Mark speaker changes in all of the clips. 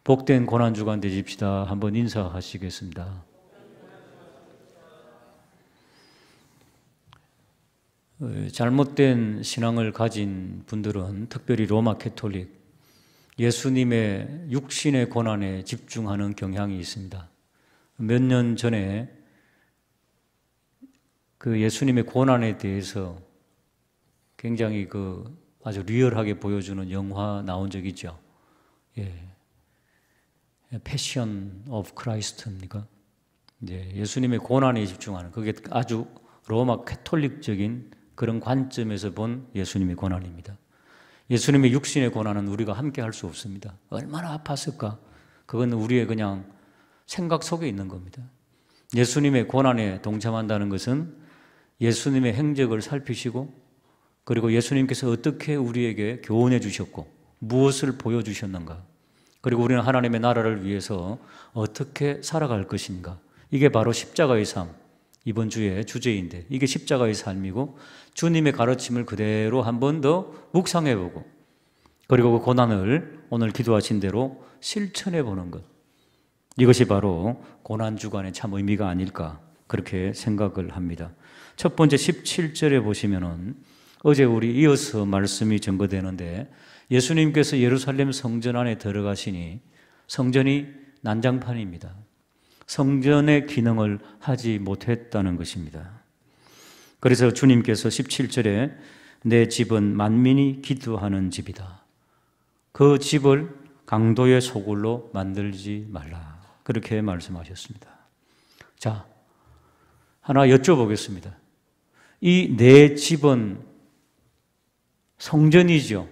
Speaker 1: 복된 고난주간 되십시다. 한번 인사하시겠습니다. 잘못된 신앙을 가진 분들은 특별히 로마 캐톨릭, 예수님의 육신의 고난에 집중하는 경향이 있습니다. 몇 년 전에 그 예수님의 고난에 대해서 굉장히 아주 리얼하게 보여주는 영화 나온 적 있죠. 패션 오브 크라이스트입니까? 예수님의 고난에 집중하는, 그게 아주 로마 캐톨릭적인 그런 관점에서 본 예수님의 고난입니다. 예수님의 육신의 고난은 우리가 함께 할 수 없습니다. 얼마나 아팠을까? 그건 우리의 그냥 생각 속에 있는 겁니다. 예수님의 고난에 동참한다는 것은 예수님의 행적을 살피시고, 그리고 예수님께서 어떻게 우리에게 교훈해 주셨고 무엇을 보여주셨는가, 그리고 우리는 하나님의 나라를 위해서 어떻게 살아갈 것인가, 이게 바로 십자가의 삶, 이번 주의 주제인데, 이게 십자가의 삶이고 주님의 가르침을 그대로 한 번 더 묵상해보고, 그리고 그 고난을 오늘 기도하신 대로 실천해보는 것, 이것이 바로 고난주간의 참 의미가 아닐까, 그렇게 생각을 합니다. 첫 번째 17절에 보시면은 어제 우리 이어서 말씀이 전거되는데, 예수님께서 예루살렘 성전 안에 들어가시니 성전이 난장판입니다. 성전의 기능을 하지 못했다는 것입니다. 그래서 주님께서 17절에 내 집은 만민이 기도하는 집이다. 그 집을 강도의 소굴로 만들지 말라. 그렇게 말씀하셨습니다. 자, 하나 여쭤보겠습니다. 이 내 집은 성전이죠.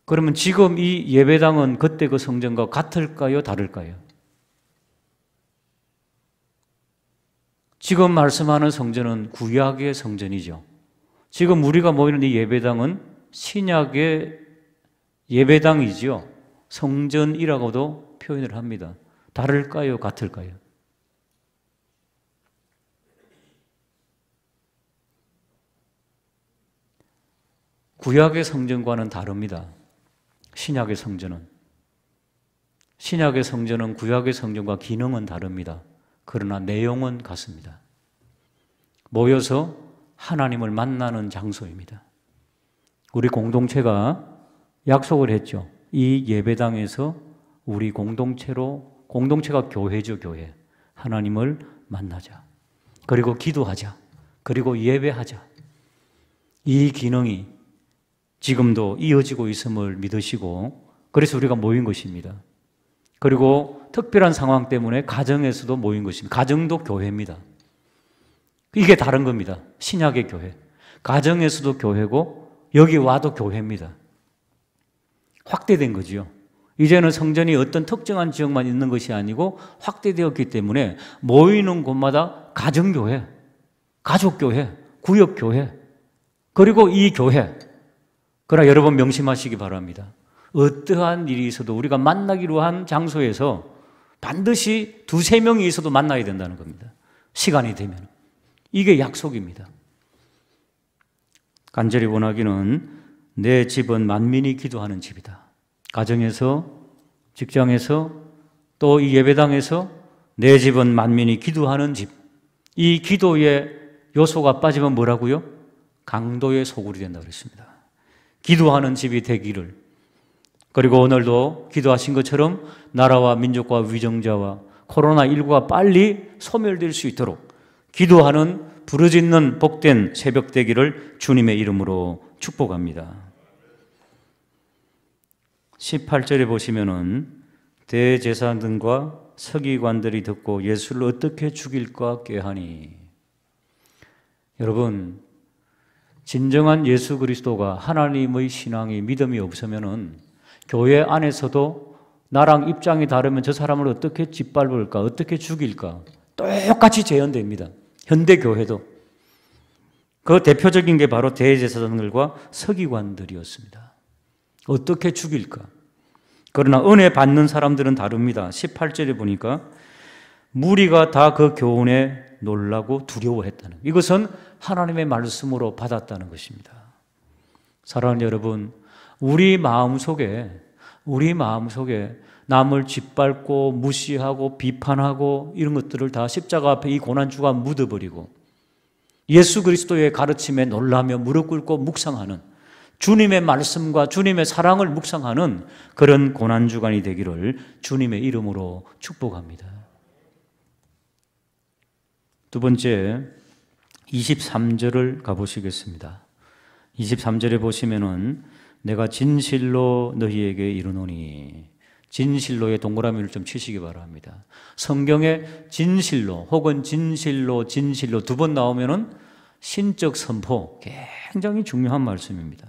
Speaker 1: 그러면 지금 이 예배당은 그때 그 성전과 같을까요? 다를까요? 지금 말씀하는 성전은 구약의 성전이죠. 지금 우리가 모이는 이 예배당은 신약의 예배당이죠. 성전이라고도 표현을 합니다. 다를까요? 같을까요? 구약의 성전과는 다릅니다. 신약의 성전은. 신약의 성전은 구약의 성전과 기능은 다릅니다. 그러나 내용은 같습니다. 모여서 하나님을 만나는 장소입니다. 우리 공동체가 약속을 했죠. 이 예배당에서 우리 공동체가 교회죠, 교회. 하나님을 만나자. 그리고 기도하자. 그리고 예배하자. 이 기능이 지금도 이어지고 있음을 믿으시고, 그래서 우리가 모인 것입니다. 그리고 특별한 상황 때문에 가정에서도 모인 것입니다. 가정도 교회입니다. 이게 다른 겁니다. 신약의 교회. 가정에서도 교회고 여기 와도 교회입니다. 확대된 거죠. 이제는 성전이 어떤 특정한 지역만 있는 것이 아니고 확대되었기 때문에 모이는 곳마다 가정교회, 가족교회, 구역교회, 그리고 이 교회. 그러나 여러분 명심하시기 바랍니다. 어떠한 일이 있어도 우리가 만나기로 한 장소에서 반드시 2-3명이 있어도 만나야 된다는 겁니다. 시간이 되면. 이게 약속입니다. 간절히 원하기는 내 집은 만민이 기도하는 집이다. 가정에서, 직장에서, 또 이 예배당에서 내 집은 만민이 기도하는 집. 이 기도의 요소가 빠지면 뭐라고요? 강도의 소굴이 된다고 그랬습니다. 기도하는 집이 되기를. 그리고 오늘도 기도하신 것처럼 나라와 민족과 위정자와 코로나19가 빨리 소멸될 수 있도록 기도하는 부르짖는 복된 새벽 되기를 주님의 이름으로 축복합니다. 18절에 보시면은 대제사장들과 서기관들이 듣고 예수를 어떻게 죽일까 꾀하니. 여러분, 진정한 예수 그리스도가 하나님의 신앙이 믿음이 없으면은 교회 안에서도 나랑 입장이 다르면 저 사람을 어떻게 짓밟을까, 어떻게 죽일까 똑같이 재현됩니다. 현대 교회도. 그 대표적인 게 바로 대제사장들과 서기관들이었습니다. 어떻게 죽일까? 그러나 은혜 받는 사람들은 다릅니다. 18절에 보니까 무리가 다 그 교훈에 놀라고 두려워했다는, 이것은 하나님의 말씀으로 받았다는 것입니다. 사랑하는 여러분, 우리 마음속에 우리 마음속에 남을 짓밟고 무시하고 비판하고 이런 것들을 다 십자가 앞에 이 고난주가 묻어버리고 예수 그리스도의 가르침에 놀라며 무릎 꿇고 묵상하는 주님의 말씀과 주님의 사랑을 묵상하는 그런 고난주간이 되기를 주님의 이름으로 축복합니다. 두 번째 23절을 가보시겠습니다. 23절에 보시면은 내가 진실로 너희에게 이르노니, 진실로의 동그라미를 좀 치시기 바랍니다. 성경에 진실로 혹은 진실로 두 번 나오면은 신적 선포, 굉장히 중요한 말씀입니다.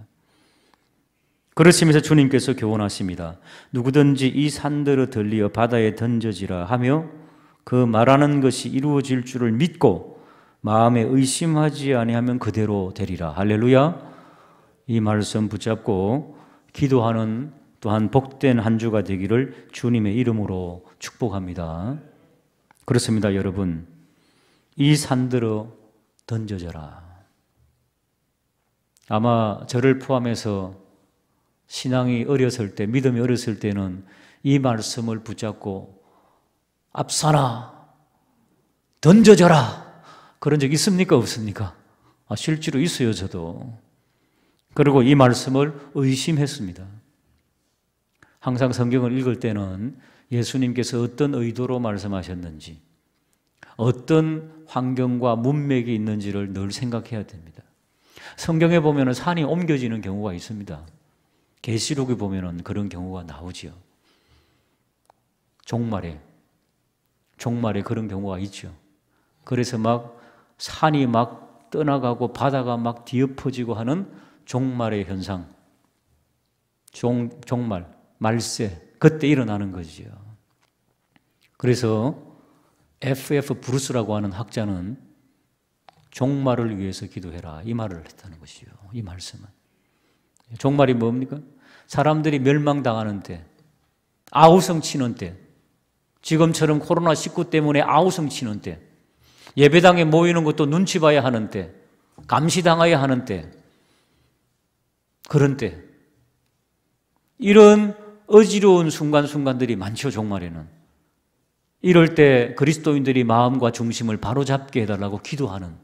Speaker 1: 그러시면서 주님께서 교훈하십니다. 누구든지 이 산들을 들리어 바다에 던져지라 하며 그 말하는 것이 이루어질 줄을 믿고 마음에 의심하지 아니하면 그대로 되리라. 할렐루야. 이 말씀 붙잡고 기도하는 또한 복된 한 주가 되기를 주님의 이름으로 축복합니다. 그렇습니다, 여러분. 이 산들어 던져져라. 아마 저를 포함해서 신앙이 어렸을 때, 믿음이 어렸을 때는 이 말씀을 붙잡고 앞산아 던져져라 그런 적 있습니까? 없습니까? 실제로 있어요, 저도. 그리고 이 말씀을 의심했습니다. 항상 성경을 읽을 때는 예수님께서 어떤 의도로 말씀하셨는지, 어떤 환경과 문맥이 있는지를 늘 생각해야 됩니다. 성경에 보면 산이 옮겨지는 경우가 있습니다. 계시록에 보면 그런 경우가 나오죠. 종말에 그런 경우가 있죠. 그래서 막 산이 막 떠나가고 바다가 막 뒤엎어지고 하는 종말의 현상, 종말, 말세, 그때 일어나는 거죠. 그래서 F.F. 브루스라고 하는 학자는 종말을 위해서 기도해라 이 말을 했다는 것이요. 이 말씀은 종말이 뭡니까? 사람들이 멸망당하는 때, 아우성 치는 때, 지금처럼 코로나19 때문에 아우성 치는 때, 예배당에 모이는 것도 눈치 봐야 하는 때, 감시당해야 하는 때, 그런 때, 이런 어지러운 순간순간들이 많죠, 종말에는. 이럴 때 그리스도인들이 마음과 중심을 바로잡게 해달라고 기도하는,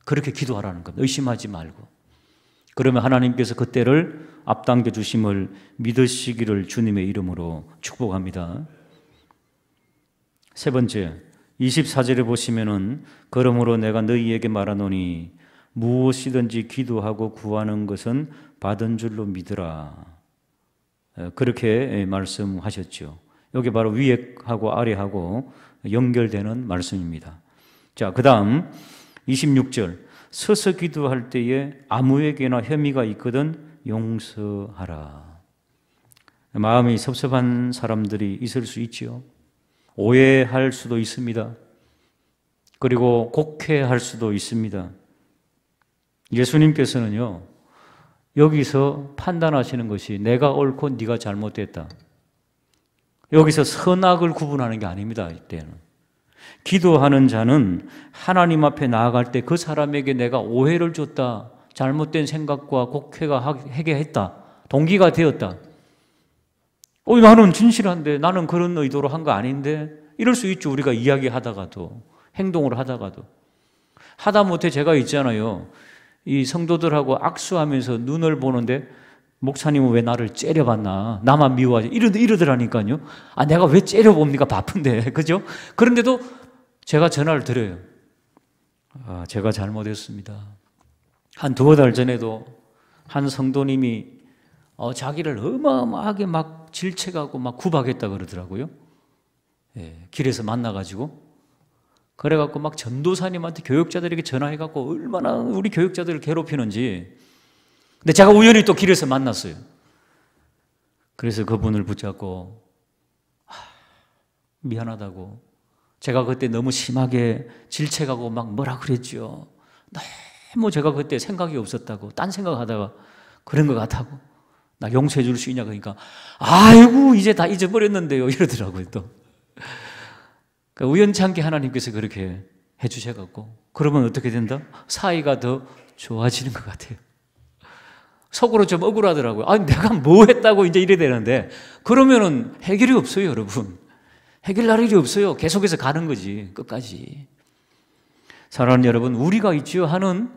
Speaker 1: 그렇게 기도하라는 겁니다. 의심하지 말고. 그러면 하나님께서 그때를 앞당겨 주심을 믿으시기를 주님의 이름으로 축복합니다. 세 번째, 24절에 보시면은 그러므로 내가 너희에게 말하노니 무엇이든지 기도하고 구하는 것은 받은 줄로 믿으라. 그렇게 말씀하셨죠. 여기 바로 위에하고 아래하고 연결되는 말씀입니다. 자, 그 다음 26절. 서서 기도할 때에 아무에게나 혐의가 있거든 용서하라. 마음이 섭섭한 사람들이 있을 수 있지요. 오해할 수도 있습니다. 그리고 곡해할 수도 있습니다. 예수님께서는요, 여기서 판단하시는 것이 내가 옳고 네가 잘못됐다. 여기서 선악을 구분하는 게 아닙니다. 이때는. 기도하는 자는 하나님 앞에 나아갈 때 그 사람에게 내가 오해를 줬다, 잘못된 생각과 곡해가 하게 했다, 동기가 되었다. 나는 진실한데, 나는 그런 의도로 한 거 아닌데, 이럴 수 있죠. 우리가 이야기하다가도, 행동을 하다가도. 하다못해 제가 있잖아요. 이 성도들하고 악수하면서 눈을 보는데 목사님은 왜 나를 째려봤나? 나만 미워하지? 이러더라니까요. 내가 왜 째려봅니까? 바쁜데. 그죠? 그런데도 제가 전화를 드려요. 제가 잘못했습니다. 한 두어 달 전에도 한 성도님이 자기를 어마어마하게 막 질책하고 막 구박했다 그러더라고요. 길에서 만나가지고. 그래갖고 막 전도사님한테 교육자들에게 전화해갖고 얼마나 우리 교육자들을 괴롭히는지. 근데 제가 우연히 또 길에서 만났어요. 그래서 그분을 붙잡고 미안하다고, 제가 그때 너무 심하게 질책하고 막 뭐라 그랬죠. 너무 제가 그때 생각이 없었다고, 딴 생각하다가 그런 것 같다고, 나 용서해 줄 수 있냐 그러니까 아이고 이제 다 잊어버렸는데요 이러더라고요. 또 그러니까 우연찮게 하나님께서 그렇게 해주셔갖고, 그러면 어떻게 된다? 사이가 더 좋아지는 것 같아요. 속으로 좀 억울하더라고요. 아니, 내가 뭐 했다고 이제 이래 되는데, 그러면은 해결이 없어요, 여러분. 해결할 일이 없어요. 계속해서 가는 거지, 끝까지. 사랑하는 여러분, 우리가 있지요 하는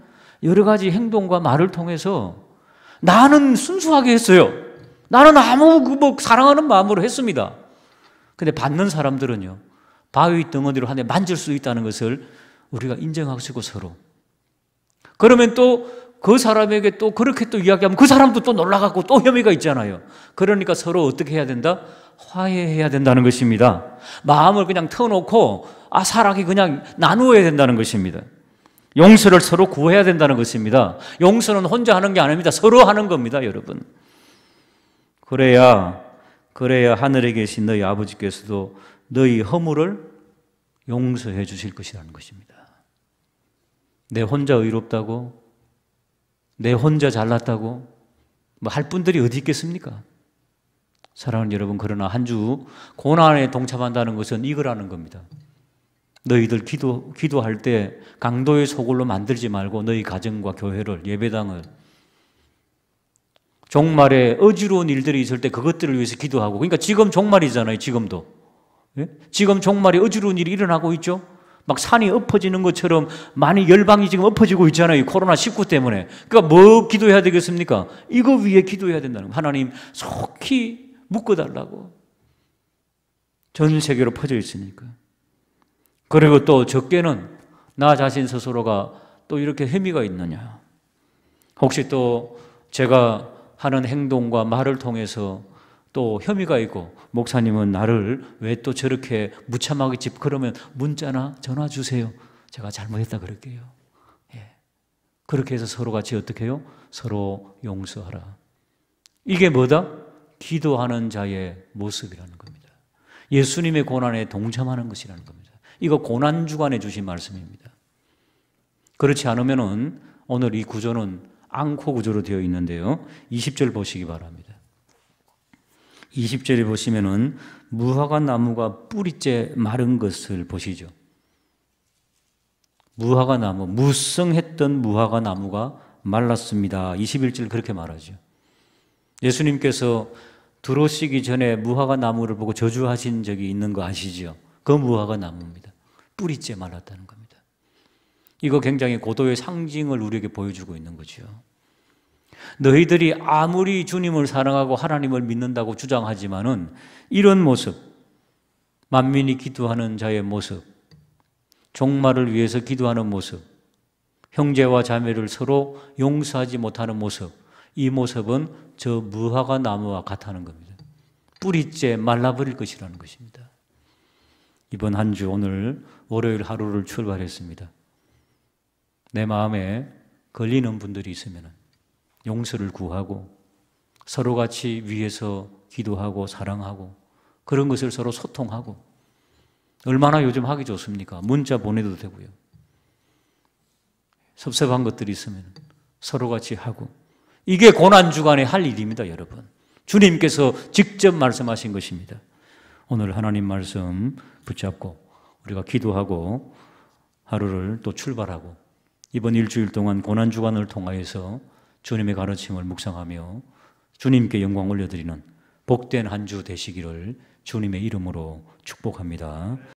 Speaker 1: 여러 가지 행동과 말을 통해서 나는 순수하게 했어요. 나는 아무 사랑하는 마음으로 했습니다. 근데 받는 사람들은요, 바위 덩어리로 한 대 만질 수 있다는 것을 우리가 인정하시고 서로. 그러면 또 그 사람에게 또 그렇게 또 이야기하면 그 사람도 또 놀라갖고 또 혐의가 있잖아요. 그러니까 서로 어떻게 해야 된다? 화해해야 된다는 것입니다. 마음을 그냥 터놓고 아사하게 그냥 나누어야 된다는 것입니다. 용서를 서로 구해야 된다는 것입니다. 용서는 혼자 하는 게 아닙니다. 서로 하는 겁니다, 여러분. 그래야 하늘에 계신 너희 아버지께서도 너희 허물을 용서해 주실 것이라는 것입니다. 내 혼자 의롭다고, 내 혼자 잘났다고 뭐 할 분들이 어디 있겠습니까? 사랑하는 여러분, 그러나 한 주 고난에 동참한다는 것은 이거라는 겁니다. 너희들 기도할 때 강도의 소굴로 만들지 말고 너희 가정과 교회를, 예배당을, 종말에 어지러운 일들이 있을 때 그것들을 위해서 기도하고. 그러니까 지금 종말이잖아요, 지금도. 예? 지금 종말에 어지러운 일이 일어나고 있죠. 막 산이 엎어지는 것처럼 많이 열방이 지금 엎어지고 있잖아요, 코로나19 때문에. 그러니까 뭐 기도해야 되겠습니까? 이거 위해 기도해야 된다는 거예요. 하나님 속히 묶어달라고. 전 세계로 퍼져 있으니까. 그리고 또 적게는 나 자신 스스로가 또 이렇게 혐의가 있느냐, 혹시 또 제가 하는 행동과 말을 통해서 또 혐의가 있고, 목사님은 나를 왜 또 저렇게 무참하게 그러면 문자나 전화 주세요. 제가 잘못했다 그럴게요. 예. 그렇게 해서 서로 같이 어떻게 해요? 서로 용서하라. 이게 뭐다? 기도하는 자의 모습이라는 겁니다. 예수님의 고난에 동참하는 것이라는 겁니다. 이거 고난주간에 주신 말씀입니다. 그렇지 않으면은 오늘 이 구조는 앙코 구조로 되어 있는데요. 20절 보시기 바랍니다. 20절에 보시면은 무화과 나무가 뿌리째 마른 것을 보시죠. 무화과 나무, 무성했던 무화과 나무가 말랐습니다. 21절 그렇게 말하죠. 예수님께서 들어오시기 전에 무화과 나무를 보고 저주하신 적이 있는 거 아시죠? 그 무화과 나무입니다. 뿌리째 말랐다는 겁니다. 이거 굉장히 고도의 상징을 우리에게 보여주고 있는 거죠. 너희들이 아무리 주님을 사랑하고 하나님을 믿는다고 주장하지만은 이런 모습, 만민이 기도하는 자의 모습, 종말을 위해서 기도하는 모습, 형제와 자매를 서로 용서하지 못하는 모습, 이 모습은 저 무화과 나무와 같다는 겁니다. 뿌리째 말라버릴 것이라는 것입니다. 이번 한 주 오늘 월요일 하루를 출발했습니다. 내 마음에 걸리는 분들이 있으면 용서를 구하고 서로 같이 위해서 기도하고 사랑하고 그런 것을 서로 소통하고, 얼마나 요즘 하기 좋습니까? 문자 보내도 되고요. 섭섭한 것들이 있으면 서로 같이 하고, 이게 고난주간에 할 일입니다, 여러분. 주님께서 직접 말씀하신 것입니다. 오늘 하나님 말씀 붙잡고 우리가 기도하고 하루를 또 출발하고, 이번 일주일 동안 고난주간을 통하여서 주님의 가르침을 묵상하며 주님께 영광 올려드리는 복된 한 주 되시기를 주님의 이름으로 축복합니다.